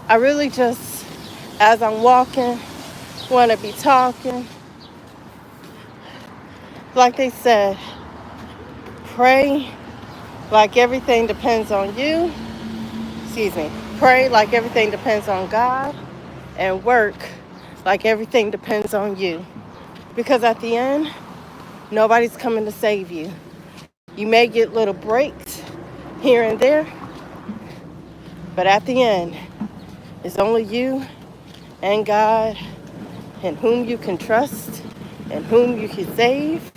I really just, as I'm walking, want to be talking. Like they said, pray like everything depends on you. Excuse me. Pray like everything depends on God, and work like everything depends on you. Because at the end, nobody's coming to save you. You may get little breaks here and there, but at the end, it's only you and God, and whom you can trust and whom you can save.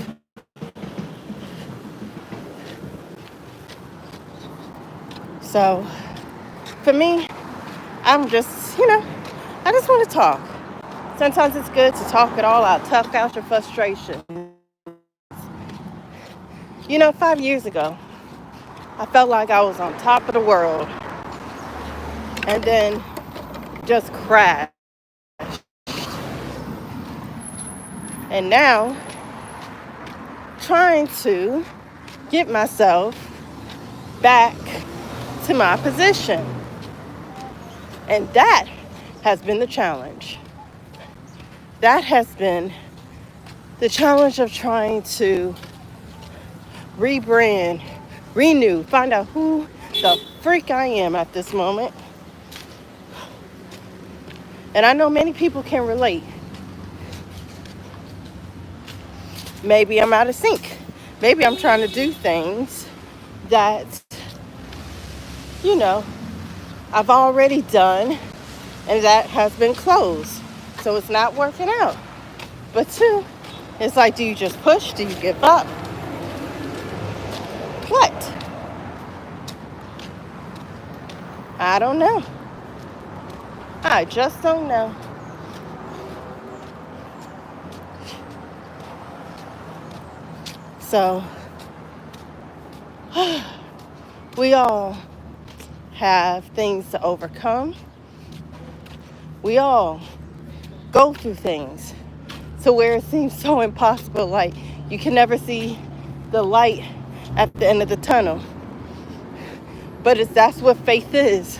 So for me, I'm just, I just want to talk. Sometimes it's good to talk it all out, talk out your frustration. 5 years ago, I felt like I was on top of the world and then just crashed. And now, trying to get myself back to my position. And that has been the challenge. That has been the challenge of trying to rebrand, renew, find out who the freak I am at this moment. And I know many people can relate. Maybe I'm out of sync. Maybe I'm trying to do things that, you know, I've already done and that has been closed. So it's not working out. But two, it's like, do you just push? Do you give up? What? I don't know. I just don't know. So we all have things to overcome. We all go through things to where it seems so impossible, like you can never see the light at the end of the tunnel. But that's what faith is,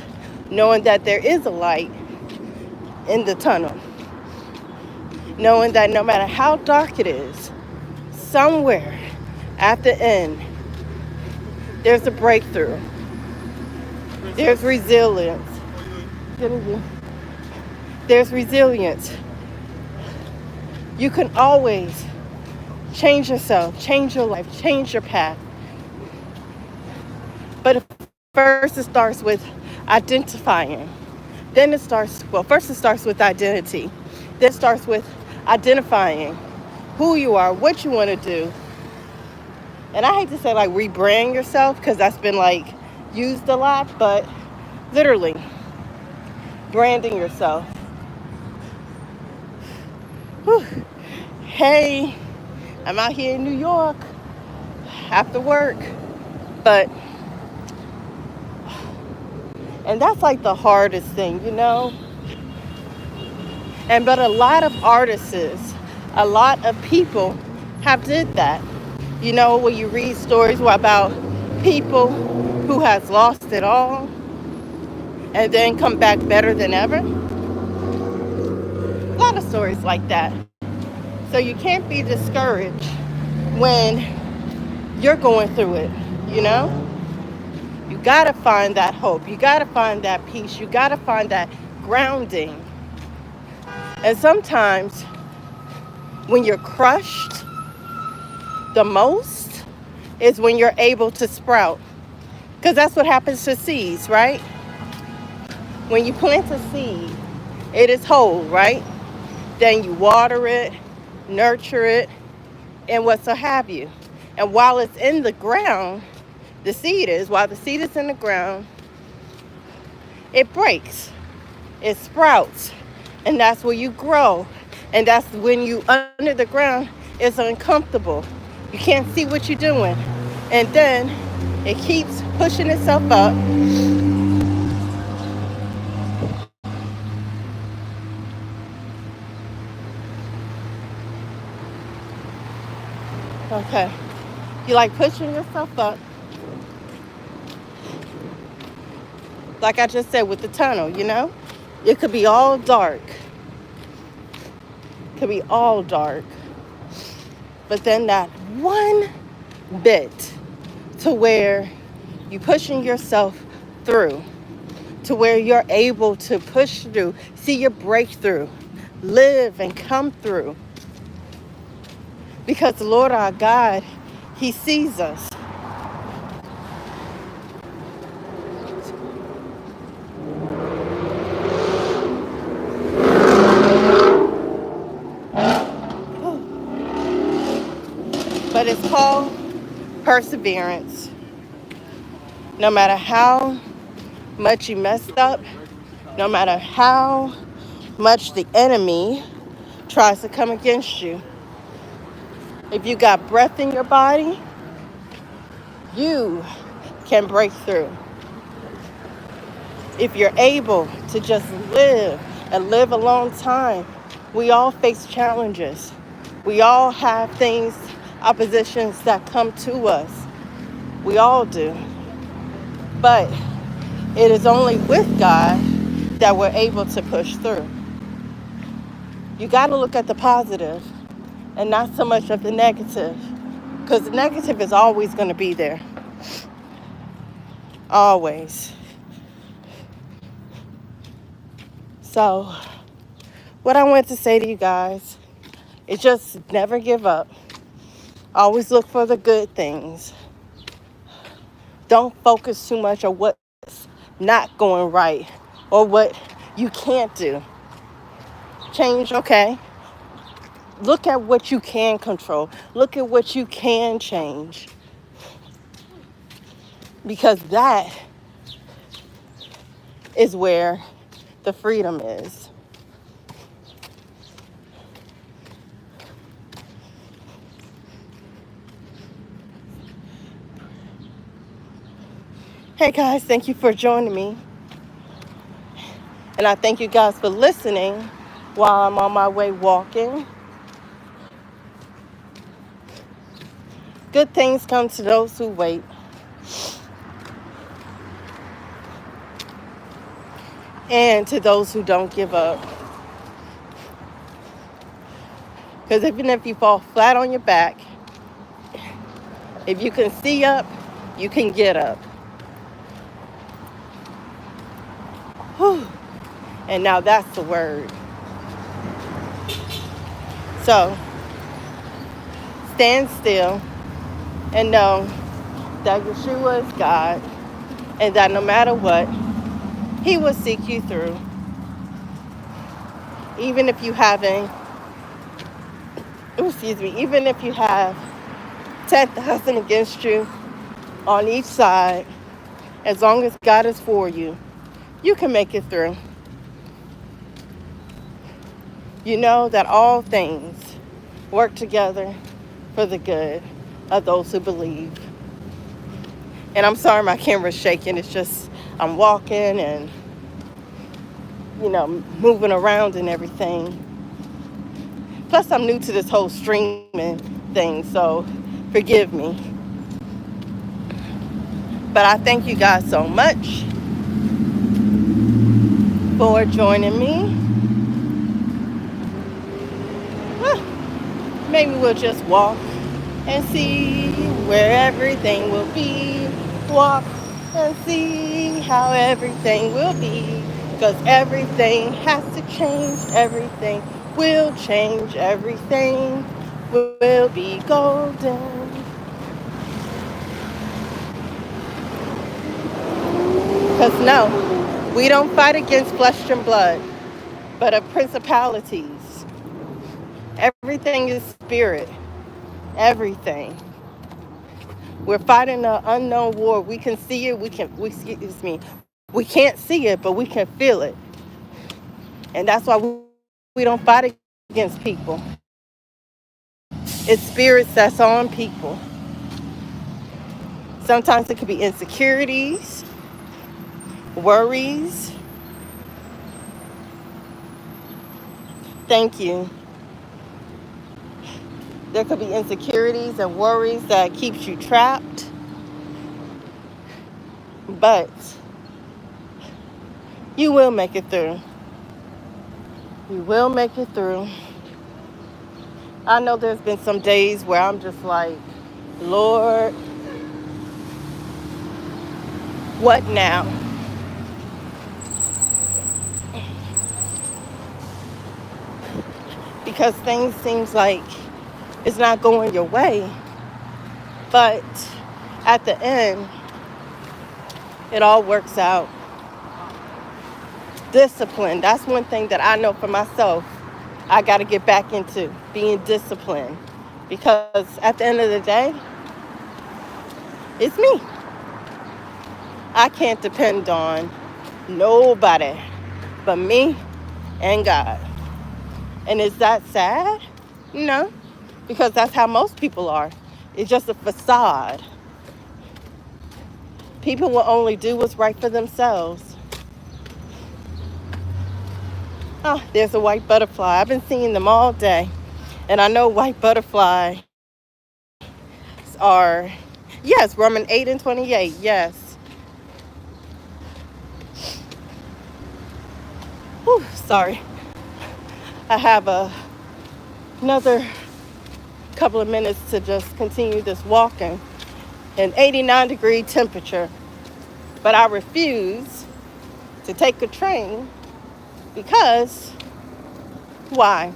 knowing that there is a light in the tunnel. Knowing that no matter how dark it is, somewhere at the end, there's a breakthrough. There's resilience. There's resilience. You can always change yourself, change your life, change your path. But first it starts with identifying. First it starts with identity. Then it starts with identifying who you are, what you want to do. And I hate to say like rebrand yourself because that's been like used a lot, but literally branding yourself. Whew. Hey, I'm out here in New York after work, and that's like the hardest thing, but a lot of artists, a lot of people have did that. When you read stories about people who has lost it all and then come back better than ever. A lot of stories like that. So you can't be discouraged when you're going through it, You gotta find that hope. You gotta find that peace. You gotta find that grounding. And sometimes when you're crushed the most is when you're able to sprout. Because that's what happens to seeds, right? When you plant a seed, it is whole, right? Then you water it, nurture it, and what so have you. And while it's in the ground, while the seed is in the ground, it breaks, it sprouts, and that's where you grow. And that's when you under the ground, it's uncomfortable. You can't see what you're doing. And then it keeps pushing itself up. Okay. You like pushing yourself up. Like I just said with the tunnel, It could be all dark. It could be all dark. But then that one bit to where you pushing yourself through, to where you're able to push through, see your breakthrough, live and come through. Because the Lord our God, He sees us. But it's called perseverance. No matter how much you messed up, no matter how much the enemy tries to come against you, if you got breath in your body, you can break through. If you're able to just live and live a long time, we all face challenges. We all have things, oppositions that come to us. We all do. But it is only with God that we're able to push through. You got to look at the positive and not so much of the negative, because the negative is always going to be there. Always. So, what I want to say to you guys is just never give up. Always look for the good things. Don't focus too much on what's not going right or what you can't do. Change, okay. Look at what you can control. Look at what you can change. Because that is where the freedom is. Hey guys, thank you for joining me. And I thank you guys for listening while I'm on my way walking. Good things come to those who wait. And to those who don't give up. Because even if you fall flat on your back, if you can see up, you can get up. Whew. And now that's the word. So, stand still and know that Yeshua is God and that no matter what, He will seek you through. Even if you haven't, even if you have 10,000 against you on each side, as long as God is for you, you can make it through. You know that all things work together for the good of those who believe. And I'm sorry my camera's shaking. It's just I'm walking and, moving around and everything. Plus, I'm new to this whole streaming thing, so forgive me. But I thank you guys so much for joining me. Maybe we'll just walk and see where everything will be. Walk and see how everything will be. Because everything has to change. Everything will change. Everything will be golden. Because no, we don't fight against flesh and blood, but of principalities. Everything is spirit. Everything. We're fighting an unknown war. We can see it. We can't see it, but we can feel it. And that's why we don't fight against people. It's spirits that's on people. Sometimes it could be insecurities, worries. Thank you. There could be insecurities and worries that keeps you trapped. But you will make it through. You will make it through. I know there's been some days where I'm just like, Lord, what now? Because things seems like it's not going your way. But at the end, it all works out. Discipline. That's one thing that I know for myself. I got to get back into being disciplined. Because at the end of the day, it's me. I can't depend on nobody but me and God. And is that sad? No, because that's how most people are. It's just a facade. People will only do what's right for themselves. Oh, there's a white butterfly. I've been seeing them all day. And I know white butterflies are, yes, Roman 8 and 28, yes. Whew, sorry. I have another couple of minutes to just continue this walking. An 89-degree temperature. But I refuse to take a train because why?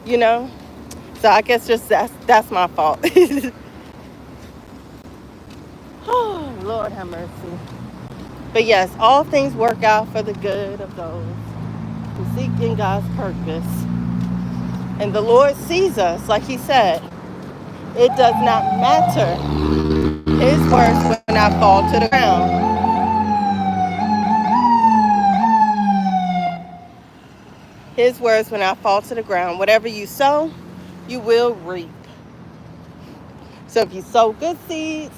You know? So I guess just that's my fault. Oh, Lord have mercy. But yes, all things work out for the good of those who seek in God's purpose. And the Lord sees us, like he said. It does not matter. His words when I fall to the ground. His words when I fall to the ground. Whatever you sow, you will reap. So if you sow good seeds,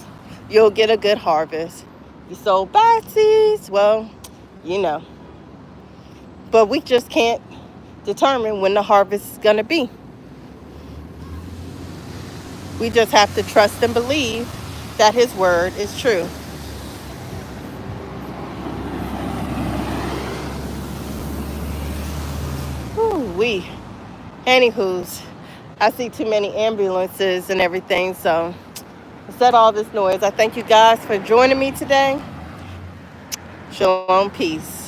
you'll get a good harvest. If you sow bad seeds, well, you know. But we just can't determine when the harvest is going to be. We just have to trust and believe that his word is true. Ooh-wee. Anywho's, I see too many ambulances and everything, so instead of all this noise, I thank you guys for joining me today. Shalom, peace.